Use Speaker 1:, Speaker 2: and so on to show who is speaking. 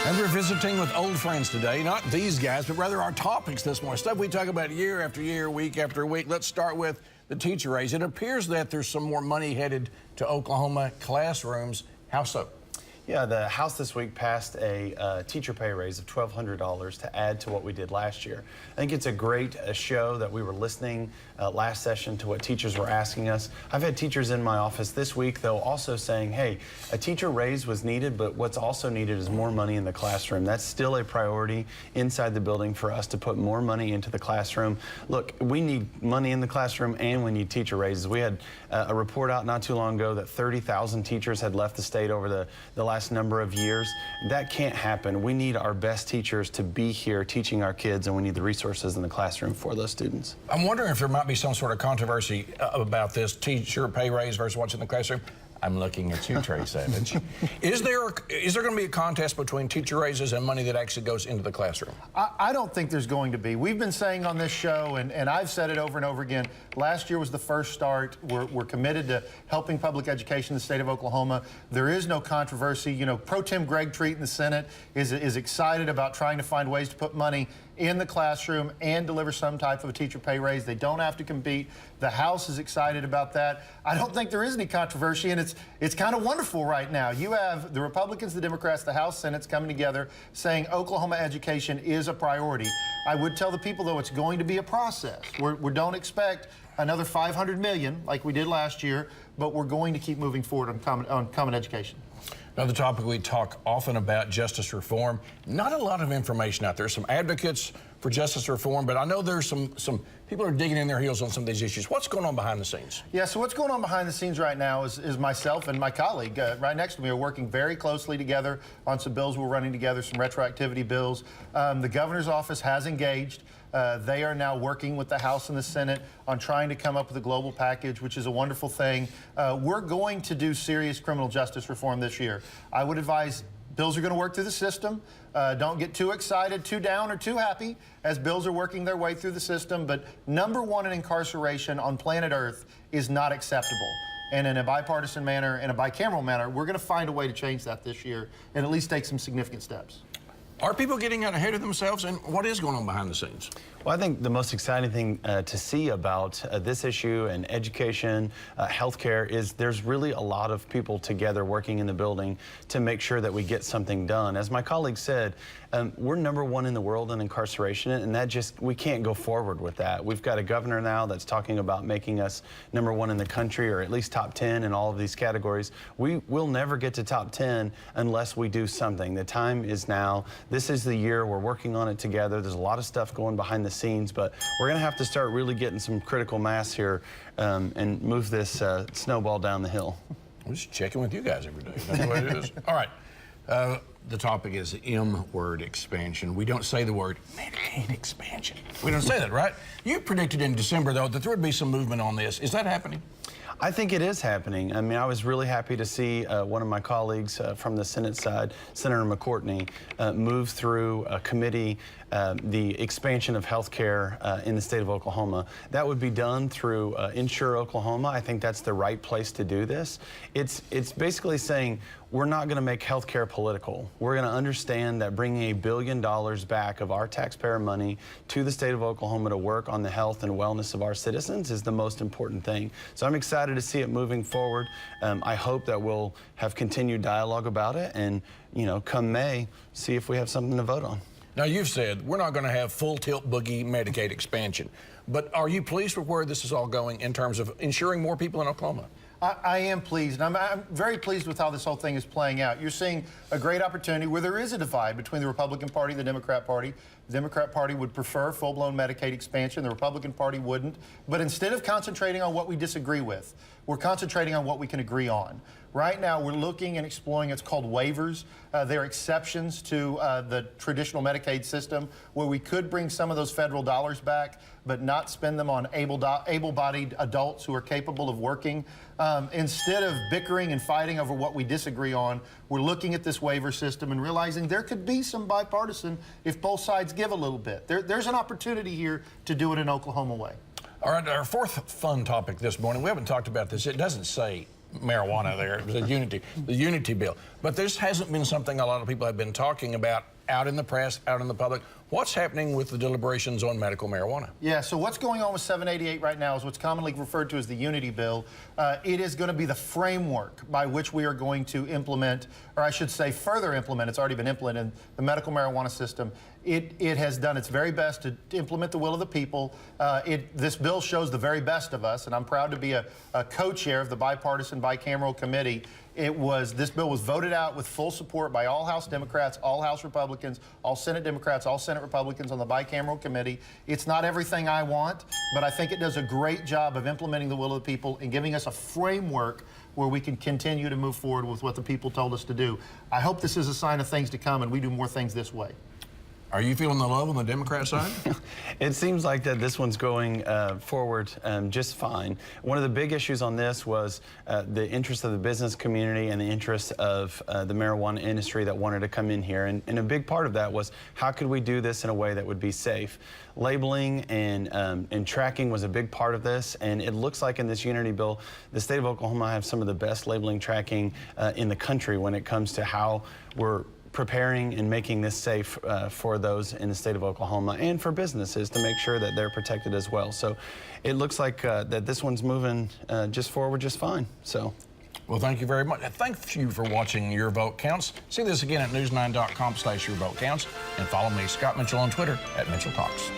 Speaker 1: And we're visiting with old friends today, not these guys, but rather our topics this morning. Stuff we talk about year after year, week after week. Let's start with the teacher raise. It appears that there's some more money headed to Oklahoma classrooms. How so?
Speaker 2: Yeah, the House this week passed a teacher pay raise of $1,200 to add to what we did last year. I think it's a great show that we were listening last session to what teachers were asking us. I've had teachers in my office this week, though, also saying, hey, a teacher raise was needed, but what's also needed is more money in the classroom. That's still a priority inside the building for us to put more money into the classroom. Look, we need money in the classroom and we need teacher raises. We had a report out not too long ago that 30,000 teachers had left the state over the last number of years. That can't happen. We need our best teachers to be here teaching our kids, and we need the resources in the classroom for those students.
Speaker 1: I'm wondering if there might be some sort of controversy about this teacher pay raise versus what's in the classroom. I'm looking at you, Trey Savage. Is there going to be a contest between teacher raises and money that actually goes into the classroom?
Speaker 3: I don't think there's going to be. We've been saying on this show, and I've said it over and over again, last year was the first start. We're committed to helping public education in the state of Oklahoma. There is no controversy. You know, Pro Tem Greg Treat in the Senate is excited about trying to find ways to put money in the classroom and deliver some type of a teacher pay raise. They don't have to compete. The House is excited about that. I don't think there is any controversy, and it's kind of wonderful right now. You have the Republicans, the Democrats, the House, Senate's coming together saying Oklahoma education is a priority. I would tell the people, though, it's going to be a process. We don't expect another $500 million like we did last year, but we're going to keep moving forward on common education.
Speaker 1: Another topic we talk often about, justice reform. Not a lot of information out there. Some advocates for justice reform, but I know there's some people are digging in their heels on some of these issues. What's going on behind the scenes?
Speaker 3: Yeah, so what's going on behind the scenes right now is myself and my colleague right next to me are working very closely together on some bills we're running together, some retroactivity bills. The governor's office has engaged. They are now working with the House and the Senate on trying to come up with a global package, which is a wonderful thing. We're going to do serious criminal justice reform this year. I would advise bills are going to work through the system. Don't get too excited, too down, or too happy as bills are working their way through the system. But number one in incarceration on planet Earth is not acceptable. And in a bipartisan manner, in a bicameral manner, we're going to find a way to change that this year and at least take some significant steps.
Speaker 1: Are people getting out ahead of themselves, and what is going on behind the scenes?
Speaker 2: Well, I think the most exciting thing to see about this issue and education, healthcare, is there's really a lot of people together working in the building to make sure that we get something done. As my colleague said, we're #1 in the world in incarceration, and we can't go forward with that. We've got a governor now that's talking about making us #1 in the country, or at least top 10 in all of these categories. We will never get to top 10 unless we do something. The time is now. This is the year. We're working on it together. There's a lot of stuff going behind the scenes, but we're going to have to start really getting some critical mass here and move this snowball down the hill.
Speaker 1: I'm just checking with you guys every day. That's the way it is. All right. The topic is M-word expansion. We don't say the word Medicaid expansion. We don't say that, right? You predicted in December, though, that there would be some movement on this. Is that happening?
Speaker 2: I think it is happening. I mean, I was really happy to see one of my colleagues from the Senate side, Senator McCourtney, move through a committee the expansion of health care in the state of Oklahoma. That would be done through Insure Oklahoma. I think that's the right place to do this. It's basically saying we're not going to make health care political. We're going to understand that bringing $1 billion back of our taxpayer money to the state of Oklahoma to work on the health and wellness of our citizens is the most important thing. So I'm excited to see it moving forward. I hope that we'll have continued dialogue about it, and, you know, come May, see if we have something to vote on.
Speaker 1: Now, you've said we're not going to have full tilt boogie Medicaid expansion, but are you pleased with where this is all going in terms of ensuring more people in Oklahoma?
Speaker 3: I am pleased, and I'm very pleased with how this whole thing is playing out. You're seeing a great opportunity where there is a divide between the Republican Party and the Democrat Party. The Democrat Party would prefer full-blown Medicaid expansion. The Republican Party wouldn't. But instead of concentrating on what we disagree with, we're concentrating on what we can agree on. Right now, we're looking and exploring, it's called waivers. They're exceptions to the traditional Medicaid system where we could bring some of those federal dollars back, but not spend them on able-bodied adults who are capable of working. Instead of bickering and fighting over what we disagree on, we're looking at this waiver system and realizing there could be some bipartisan if both sides give a little bit. There's an opportunity here to do it an Oklahoma way.
Speaker 1: All right, our fourth fun topic this morning, we haven't talked about this. It doesn't say marijuana there. It was the unity bill. But this hasn't been something a lot of people have been talking about out in the press, out in the public. What's happening with the deliberations on medical marijuana?
Speaker 3: Yeah, so what's going on with 788 right now is what's commonly referred to as the Unity Bill. It is going to be the framework by which we are going to implement, or I should say further implement, it's already been implemented, the medical marijuana system. It has done its very best to implement the will of the people. This bill shows the very best of us, and I'm proud to be a co-chair of the bipartisan bicameral committee. This bill was voted out with full support by all House Democrats, all House Republicans, all Senate Democrats, all Senate Republicans on the bicameral committee. It's not everything I want, but I think it does a great job of implementing the will of the people and giving us a framework where we can continue to move forward with what the people told us to do. I hope this is a sign of things to come and we do more things this way.
Speaker 1: Are you feeling the love on the Democrat side?
Speaker 2: It seems like that this one's going forward just fine. One of the big issues on this was the interest of the business community and the interest of the marijuana industry that wanted to come in here. And a big part of that was, how could we do this in a way that would be safe? Labeling and tracking was a big part of this, and it looks like in this Unity Bill, the state of Oklahoma have some of the best labeling tracking in the country when it comes to how we're preparing and making this safe for those in the state of Oklahoma and for businesses to make sure that they're protected as well. So it looks like that this one's moving just forward just fine. So.
Speaker 1: Well, thank you very much. Thank you for watching Your Vote Counts. See this again at news9.com/YourVoteCounts, and follow me, Scott Mitchell, on Twitter @MitchellTalks.